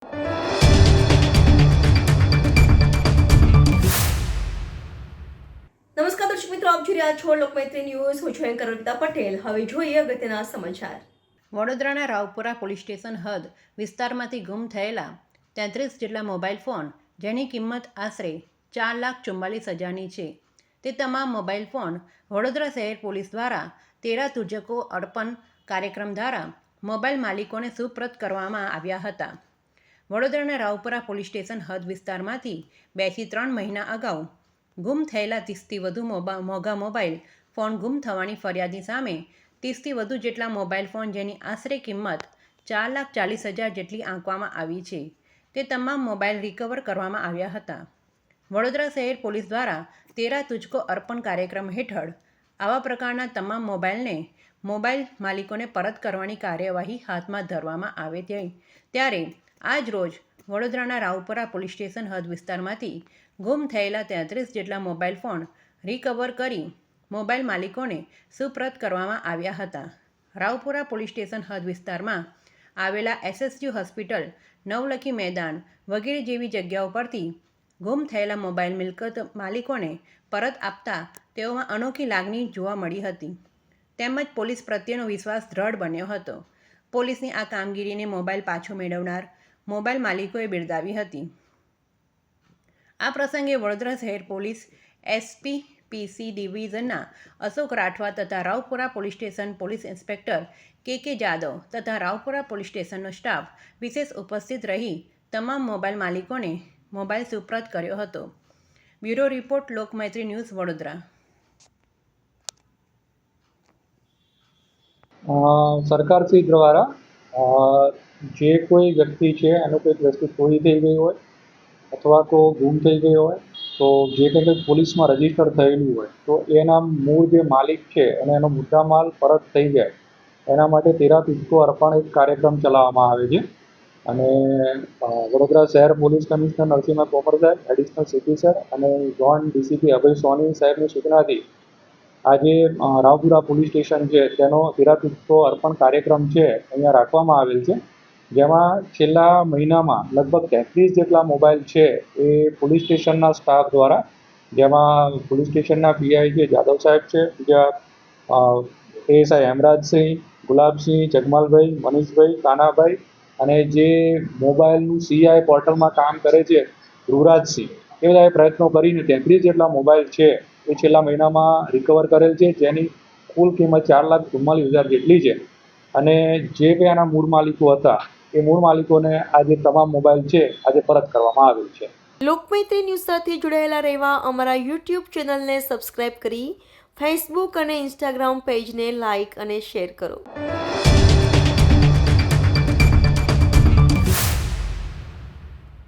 નમસ્કાર દર્શક મિત્રો, આપ જોઈ રહ્યા છો લોકમૈત્રી ન્યૂઝ. હું છું એન્કર અર્પિતા પટેલ. હવે જોઈએ અગત્યના સમાચાર. વડોદરાના રાવપુરા પોલીસ સ્ટેશન હદ વિસ્તારમાંથી ગુમ થયેલા 33 જેટલા મોબાઈલ ફોન, જેની કિંમત આશરે 4,44,000ની છે, તે તમામ મોબાઈલ ફોન વડોદરા શહેર પોલીસ દ્વારા 13 તુજકો અર્પણ કાર્યક્રમ દ્વારા મોબાઈલ માલિકોને સુપ્રત કરવામાં આવ્યા હતા. વડોદરાના રાવપુરા પોલીસ સ્ટેશન હદ વિસ્તારમાંથી 2 થી 3 મહિના અગાઉ ગુમ થયેલા 30થી વધુ મોંઘા મોબાઈલ ફોન ગુમ થવાની ફરિયાદની સામે 30થી વધુ જેટલા મોબાઈલ ફોન, જેની આશરે કિંમત 4,40,000 જેટલી આંકવામાં આવી છે, તે તમામ મોબાઈલ રિકવર કરવામાં આવ્યા હતા. વડોદરા શહેર પોલીસ દ્વારા 13 તુજકો અર્પણ કાર્યક્રમ હેઠળ આવા પ્રકારના તમામ મોબાઈલને મોબાઈલ માલિકોને પરત કરવાની કાર્યવાહી હાથમાં ધરવામાં આવે ત્યારે આજ રોજ વડોદરાના રાવપુરા પોલીસ સ્ટેશન હદ વિસ્તારમાંથી ગુમ થયેલા 33 જેટલા મોબાઈલ ફોન રિકવર કરી મોબાઈલ માલિકોને સુપ્રત કરવામાં આવ્યા હતા. રાવપુરા પોલીસ સ્ટેશન હદ વિસ્તારમાં આવેલા SSU હોસ્પિટલ, નવલખી મેદાન વગેરે જેવી જગ્યાઓ પરથી ગુમ થયેલા મોબાઈલ મિલકત માલિકોને પરત આપતા તેઓમાં અનોખી લાગણી જોવા મળી હતી, તેમજ પોલીસ પ્રત્યેનો વિશ્વાસ દ્રઢ બન્યો હતો. પોલીસની આ કામગીરીને મોબાઈલ પાછો મેળવનાર મોબાઈલ માલિકોએ બિરદાવી હતી. આ પ્રસંગે વડોદરા શહેર પોલીસ SPPC ડિવિઝનના અશોક રાઠવા તથા Raopura police station police inspector KK Jadav તથા રાવપુરા પોલીસ સ્ટેશનનો સ્ટાફ વિશેષ ઉપસ્થિત રહી તમામ મોબાઈલ માલિકોને મોબાઈલ સુપ્રત કર્યો હતો. Bureau report, Lokmaitri news, Vadodara. સરકારશ્રી દ્વારા જે કોઈ વ્યક્તિ છે એનું કંઈક વસ્તુ ચોરી થઈ ગઈ હોય અથવા તો ગુમ થઈ ગઈ હોય તો જે કંઈક પોલીસમાં રજીસ્ટર થયેલું હોય તો એના મૂળ જે માલિક છે અને એનો મુદ્દામાલ પરત થઈ જાય એના માટે 13 તુજકો અર્પણ એક કાર્યક્રમ ચલાવવામાં આવે છે. અને વડોદરા શહેર પોલીસ કમિશનર નરસિંહ તોમર સાહેબ, એડિશનલ સીપી સર અને જોઈન્ટ ડીસીપી અભય સોની સાહેબની સૂચનાથી આજે રાવપુરા પોલીસ સ્ટેશન છે તેનો 13 તુજકો અર્પણ કાર્યક્રમ છે અહીંયા રાખવામાં આવેલ છે, જેમાં છેલ્લા મહિનામાં લગભગ 33 જેટલા મોબાઈલ છે એ પોલીસ સ્ટેશનના સ્ટાફ દ્વારા, જેમાં પોલીસ સ્ટેશનના પીઆઈ છે જાદવ સાહેબ છે, બીજા ASI હેમરાજસિંહ, ગુલાબસિંહ, જગમાલભાઈ, મનીષભાઈ, કાનાભાઈ અને જે મોબાઈલનું CI પોર્ટલમાં કામ કરે છે ધ્રુવરાજસિંહ, એ બધાએ પ્રયત્નો કરીને 33 જેટલા મોબાઈલ છે એ છેલ્લા મહિનામાં રિકવર કરેલ છે, જેની કુલ કિંમત 4,44,000 જેટલી છે. અને જે કંઈ આના મૂળ માલિકો હતા એ મૂળ માલિકોને આ જે તમામ મોબાઈલ છે આજે પરત કરવામાં આવેલ છે. લોકમૈત્રી ન્યૂઝ સાથે જોડાયેલા રહેવા અમારા YouTube ચેનલને સબસ્ક્રાઇબ કરી ફેસબુક અને Instagram પેજને લાઇક અને શેર કરો.